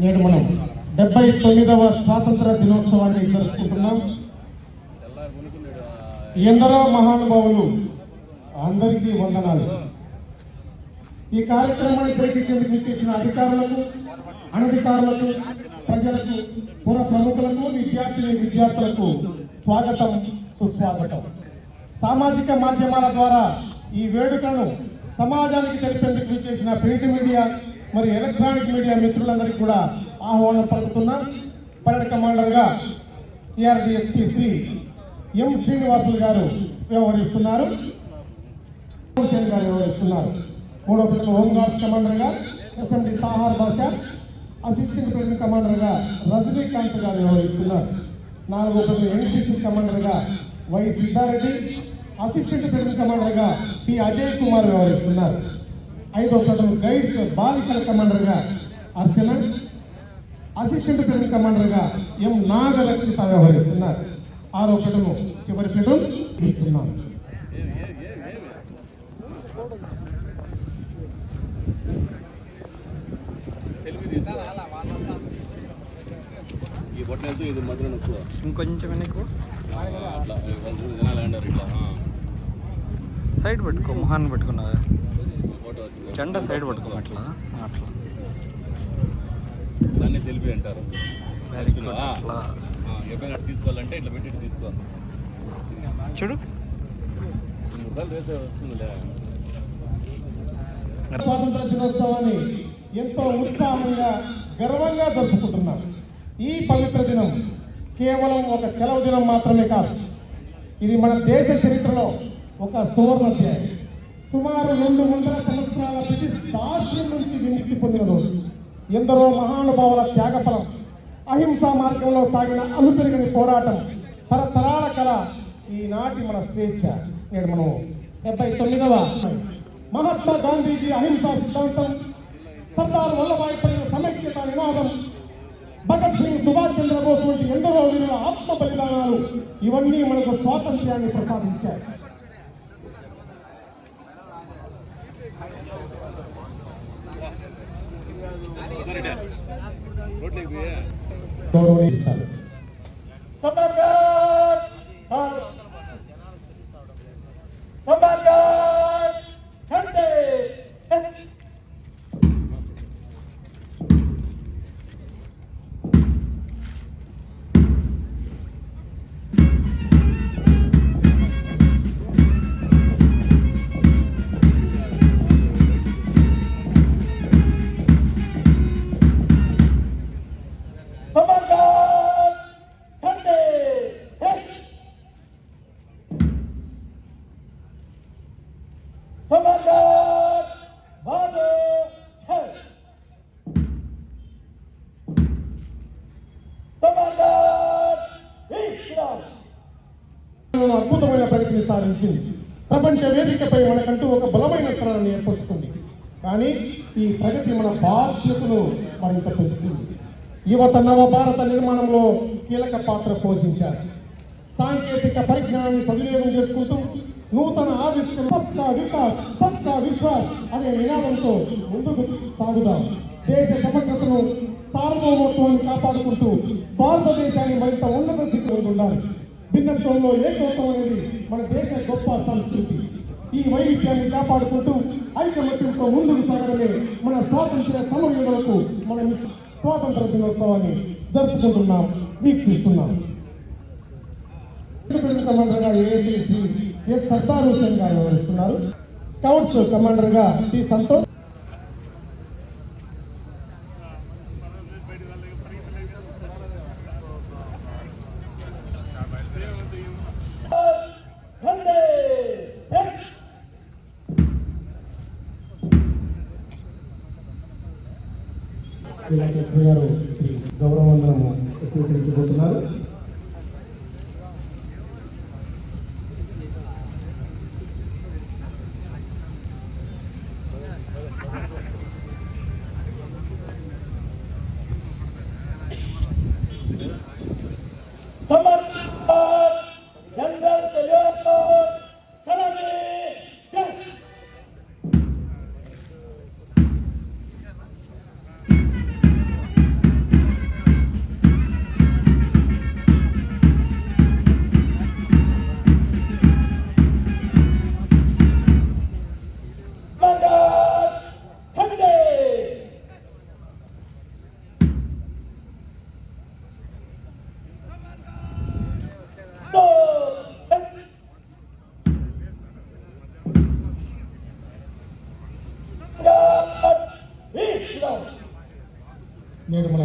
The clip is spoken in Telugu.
నేడు మనం 79వ స్వాతంత్ర దినోత్సవాన్ని జరుపుకుంటున్నాం. ఎందరో మహానుభావులు, అందరికీ వందనాలు. ఈ కార్యక్రమాన్ని జరిపించేందుకు చేసిన అధికారులకు, అనధికారులకు, ప్రజలకు, పుర ప్రముఖులకు, విద్యార్థులకు స్వాగతం, సుస్వాగతం. సామాజిక మాధ్యమాల ద్వారా ఈ వేడుకను సమాజానికి తెలిపేందుకు చేసిన ప్రింట్ మీడియా మరియు ఎలక్ట్రానిక్ మీడియా మిత్రులందరికీ కూడా ఆహ్వానం పలుకుతున్నాం. పరేడ్ కమాండర్గా టీఆర్డీఎస్పీ శ్రీ ఎం శ్రీనివాసులు గారు వ్యవహరిస్తున్నారు. మూడో ప్రథమ హోంగార్డ్స్ కమాండర్గా ఎస్ఎండి తాహార్ బాషా, అసిస్టెంట్ ప్రథమ కమాండర్గా రజనీకాంత్ గారు వ్యవహరిస్తున్నారు. నాలుగో ప్రథమ ఎన్సీసీ కమాండర్గా వై సిద్ధారెడ్డి, అసిస్టెంట్ ప్రథమ కమాండర్గా టి అజయ్ కుమార్ వ్యవహరిస్తున్నారు. ఐదో ప్రథమ గైడ్స్ బాలికల కమాండర్గా అర్చన, అసిస్టెంట్ ప్రథమ కమాండర్గా ఎం నాగలక్ష్మిత వ్యవహరిస్తున్నారు. ఆరో ప్రథమ చివరి ప్రథమ ఇస్తున్నారు. ఇంకొంచెం ఎక్కువ సైడ్ పెట్టుకో, మొహాన్ని పెట్టుకున్నా జెండా సైడ్ పట్టుకో, అట్లా అట్లా దాన్ని తెలిపి అంటారు. అట్లా ఎప్పుడైనా తీసుకోవాలంటే ఇట్లా పెట్టి తీసుకోవాలి. చూడు స్వాతంత్ర దినోత్సవాన్ని ఎంతో ఉత్సాహంగా, గర్వంగా జరుపుకుంటున్నాం. ఈ పవిత్ర దినం కేవలం ఒక సెలవు దినం మాత్రమే కాదు, ఇది మన దేశ చరిత్రలో ఒక సువర్ణాధ్యాయం. సుమారు 200 సంవత్సరాల బ్రిటిష్ దాస్యం నుంచి విముక్తి పొందిన రోజు. ఎందరో మహానుభావుల త్యాగఫలం, అహింసా మార్గంలో సాగిన అలుపెరగని పోరాటం, తరతరాల కళ ఈనాటి మన స్వేచ్ఛ. నేడు మనం 79వ మహాత్మా గాంధీజీ అహింసా సిద్ధాంతం, సర్దార్ వల్లభాయ్ పటేల్ సమైక్యత నినాదం, భగత్ సింగ్, సుభాష్ చంద్రబోస్ వంటి ఎందరో వీరుల ఆత్మ బలిదానాలు ఇవన్నీ మనకు స్వాతంత్ర్యాన్ని ప్రసాదించాయి. గౌరవిస్తారు. అద్భుతమైన ప్రగతిని సాధించింది. ప్రపంచ వేదికపై మనకంటూ ఒక బలమైన స్థానాన్ని ఏర్పరుస్తుంది. కానీ ఈ ప్రగతి మన బాధ్యతను మరింత పెంచుతుంది. యువత నవ భారత నిర్మాణంలో కీలక పాత్ర పోషించారు. సాంకేతిక పరిజ్ఞానాన్ని సద్వినియోగం చేసుకుంటూ నూతన ఆవిష్కరణ సబ్కా వికాస్ సబ్కా విశ్వాస్ అనే నినాదంతో ముందుకు సాగుదాం. దేశ సమగ్రతను, సార్వభౌమత్వాన్ని కాపాడుకుంటూ భారతదేశాన్ని మరింత ఉన్నత స్థితిలో ఉండాలి. భిన్నత్వంలో ఏకత్వం అనేది మన దేశ గొప్ప సంస్కృతి. ఈ వైవిధ్యాన్ని కాపాడుకుంటూ ఐకమత్యంతో ముందుకు సాగడమే మన స్వాతంత్ర్య సమరయోధులకు మనం స్వాతంత్ర దినోత్సవాన్ని జరుపుకుంటున్నాం, వీక్షిస్తున్నాం. కమాండర్గా ఏఎస్సీ ఎస్ సర్దార్ హుసేన్ గారు వ్యవహరిస్తున్నారు. స్కౌట్స్ కమాండర్గా టి సంతోష్, జిల్లా కలెక్టర్ గారు శ్రీ గౌరవవందనము స్వీకరించబోతున్నారు. నేడు మన